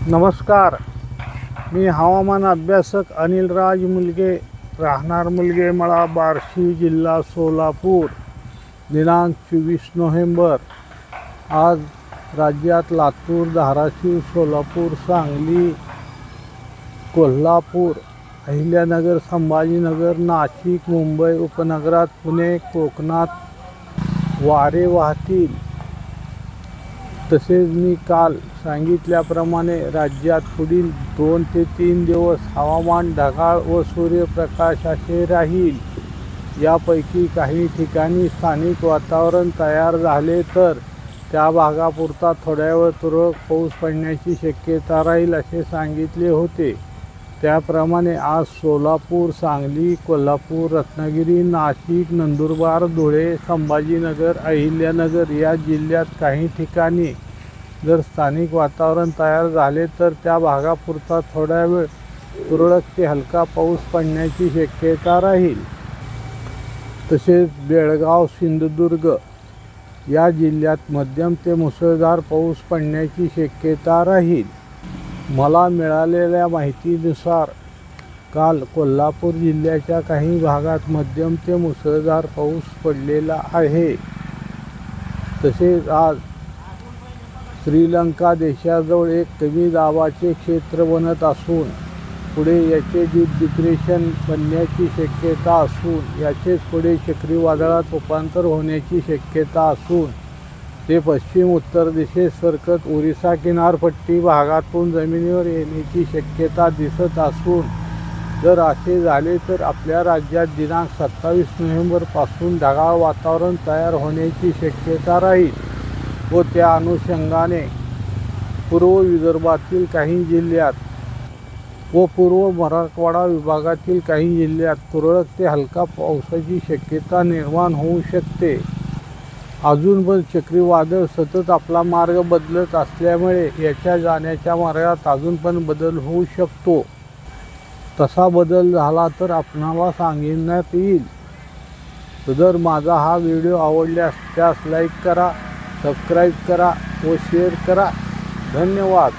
नमस्कार, मी हवामान अभ्यासक अनिलराज मुलगे, राहणार मुलगेमळा, बार्शी, जिल्हा सोलापूर. दिनांक 24 नोव्हेंबर. आज राज्यात लातूर, धाराशिव, सोलापूर, सांगली, कोल्हापूर, अहिल्यानगर, संभाजीनगर, नाशिक, मुंबई उपनगरात, पुणे, कोकणात वारे वाहतील. तसेच मी काल सांगितल्याप्रमाणे राज्यात पुढील 2 ते 3 दिवस हवामान ढगाळ व सूर्यप्रकाश असे राहील. यापैकी काही ठिकाणी स्थानिक वातावरण तयार झाले तर त्या भागापुरता थोड्या वेळ तुरळक पाऊस पडण्याची शक्यता राहील असे सांगितले होते. त्याप्रमाणे आज सोलापूर, सांगली, कोल्हापूर, रत्नागिरी, नाशिक, नंदुरबार, धुळे, संभाजीनगर, अहिल्यानगर या जिल्ह्यात काही ठिकाणी जर स्थानिक वातावरण तयार झाले तर त्या भागापुरता थोड्या वेळ तुरळक ते हलका पाऊस पडण्याची शक्यता राहील. तसेच बेळगाव, सिंधुदुर्ग या जिल्ह्यात मध्यम ते मुसळधार पाऊस पडण्याची शक्यता राहील. मला मिळालेल्या माहितीनुसार काल कोल्हापूर जिल्ह्याच्या काही भागात मध्यम ते मुसळधार पाऊस पडलेला आहे. तसेच आज श्रीलंका देशाजवळ एक कमी दाबाचे क्षेत्र बनत असून पुढे याचे डीप डिप्रेशन बनण्याची शक्यता असून याचेच पुढे चक्रीवादळात रूपांतर होण्याची शक्यता असून ते पश्चिम उत्तर दिशेस सरकत ओरिसा किनारपट्टी भागातून जमिनीवर येण्याची शक्यता दिसत असून जर असे झाले तर आपल्या राज्यात दिनांक 27 नोव्हेंबरपासून ढगाळ वातावरण तयार होण्याची शक्यता राहील व त्या अनुषंगाने पूर्व विदर्भातील काही जिल्ह्यात व पूर्व मराठवाडा विभागातील काही जिल्ह्यात तुरळक ते हलका पावसाची शक्यता निर्माण होऊ शकते. अजून पण चक्रीवादळ सतत आपला मार्ग बदलत असल्यामुळे याच्या जाण्याच्या मार्गात अजून पण बदल होऊ शकतो. तसा बदल झाला तर आपणाला सांगण्यात येईल. जर माझा हा व्हिडिओ आवडल्यास त्यास लाईक करा, सबस्क्राईब करा व शेअर करा. धन्यवाद.